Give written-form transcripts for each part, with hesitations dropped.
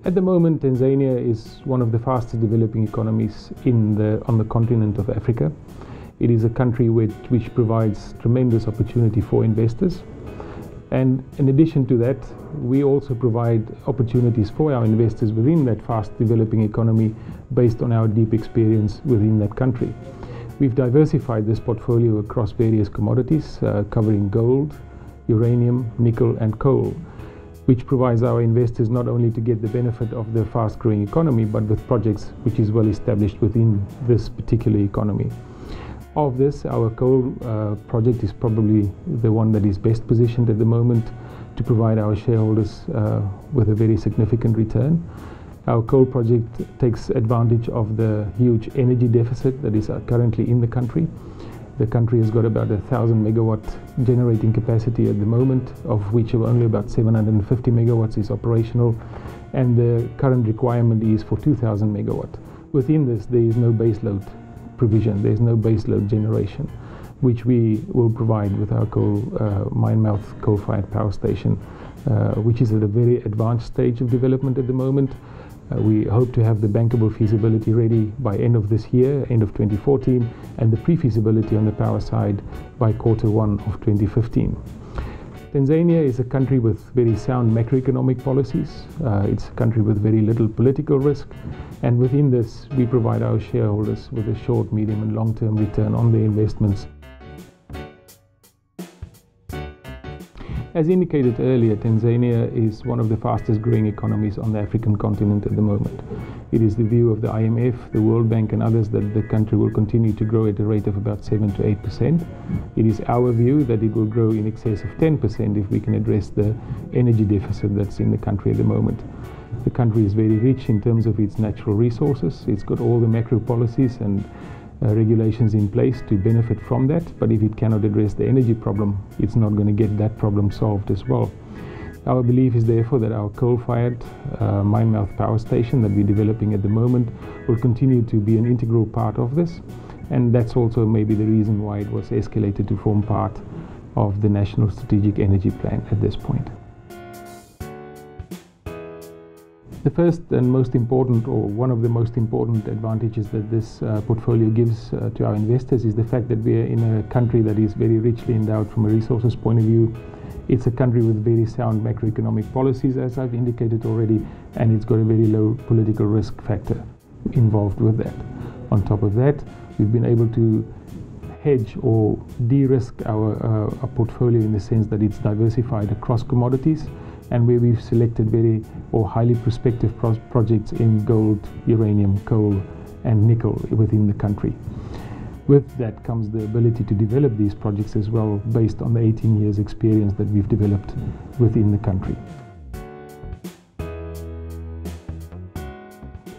At the moment, Tanzania is one of the fastest developing economies on the continent of Africa. It is a country which provides tremendous opportunity for investors. And in addition to that, we also provide opportunities for our investors within that fast developing economy based on our deep experience within that country. We've diversified this portfolio across various commodities, covering gold, uranium, nickel and coal, which provides our investors not only to get the benefit of the fast-growing economy, but with projects which is well established within this particular economy. Of this, our coal project is probably the one that is best positioned at the moment to provide our shareholders with a very significant return. Our coal project takes advantage of the huge energy deficit that is currently in the country. The country has got about 1,000 megawatt generating capacity at the moment, of which only about 750 megawatts is operational, and the current requirement is for 2,000 megawatt. Within this, there is no baseload provision, there is no baseload generation, which we will provide with our Minemouth coal-fired power station, which is at a very advanced stage of development at the moment. We hope to have the bankable feasibility ready by end of this year, end of 2014, and the pre-feasibility on the power side by Q1 of 2015. Tanzania is a country with very sound macroeconomic policies. It's a country with very little political risk, and within this we provide our shareholders with a short, medium and long-term return on their investments. As indicated earlier, Tanzania is one of the fastest growing economies on the African continent at the moment. It is the view of the IMF, the World Bank and others that the country will continue to grow at a rate of about 7 to 8%. It is our view that it will grow in excess of 10% if we can address the energy deficit that's in the country at the moment. The country is very rich in terms of its natural resources. It's got all the macro policies and regulations in place to benefit from that, but if it cannot address the energy problem, it's not going to get that problem solved as well. Our belief is therefore that our coal-fired Minemouth power station that we're developing at the moment will continue to be an integral part of this, and that's also maybe the reason why it was escalated to form part of the National Strategic Energy Plan at this point. The first and most important, or one of the most important advantages that this portfolio gives to our investors is the fact that we are in a country that is very richly endowed from a resources point of view. It's a country with very sound macroeconomic policies, as I've indicated already, and it's got a very low political risk factor involved with that. On top of that, we've been able to hedge or de-risk our portfolio in the sense that it's diversified across commodities, and where we've selected very or highly prospective projects in gold, uranium, coal and nickel within the country. With that comes the ability to develop these projects as well, based on the 18 years experience that we've developed within the country.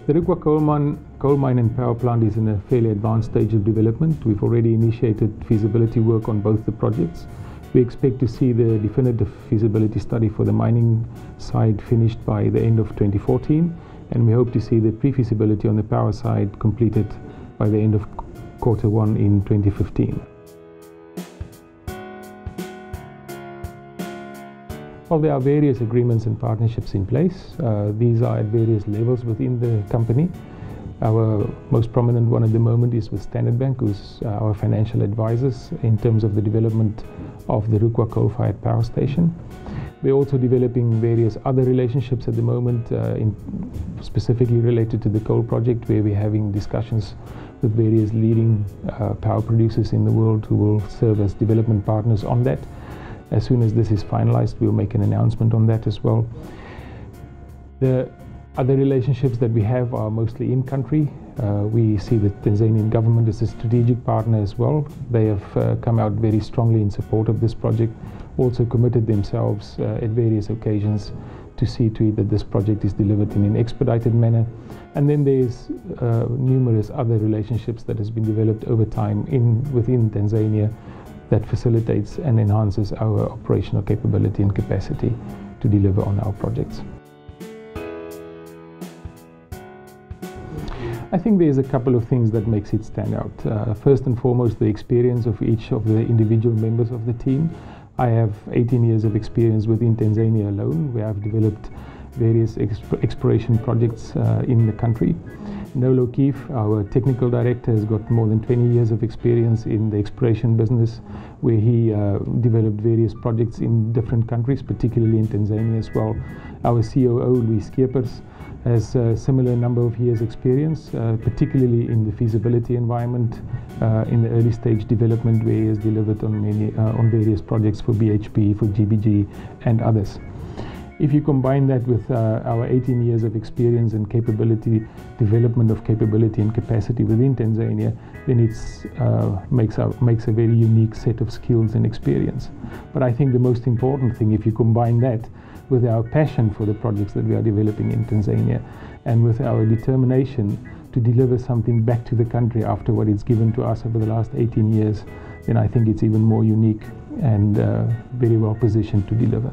The Rukwa coal mine and power plant is in a fairly advanced stage of development. We've already initiated feasibility work on both the projects. We expect to see the definitive feasibility study for the mining side finished by the end of 2014, and we hope to see the pre-feasibility on the power side completed by the end of Q1 in 2015. Well, there are various agreements and partnerships in place. These are at various levels within the company. Our most prominent one at the moment is with Standard Bank, who's our financial advisors in terms of the development of the Rukwa coal-fired power station. We're also developing various other relationships at the moment, specifically related to the coal project, where we're having discussions with various leading power producers in the world who will serve as development partners on that. As soon as this is finalized, we'll make an announcement on that as well. The other relationships that we have are mostly in country. We see the Tanzanian government as a strategic partner as well. They have come out very strongly in support of this project, also committed themselves at various occasions to see to it that this project is delivered in an expedited manner. And then there's numerous other relationships that has been developed over time within Tanzania that facilitates and enhances our operational capability and capacity to deliver on our projects. I think there's a couple of things that makes it stand out. First and foremost, the experience of each of the individual members of the team. I have 18 years of experience within Tanzania alone, where I've developed various exploration projects in the country. Noel O'Keefe, our technical director, has got more than 20 years of experience in the exploration business, where he developed various projects in different countries, particularly in Tanzania as well. Our COO, Luis Kiepers, has a similar number of years experience, particularly in the feasibility environment, in the early stage development, where he has delivered on various projects for BHP, for GBG and others. If you combine that with our 18 years of experience and capability, development of capability and capacity within Tanzania, then it makes a very unique set of skills and experience. But I think the most important thing, if you combine that with our passion for the projects that we are developing in Tanzania, and with our determination to deliver something back to the country after what it's given to us over the last 18 years, then I think it's even more unique and very well positioned to deliver.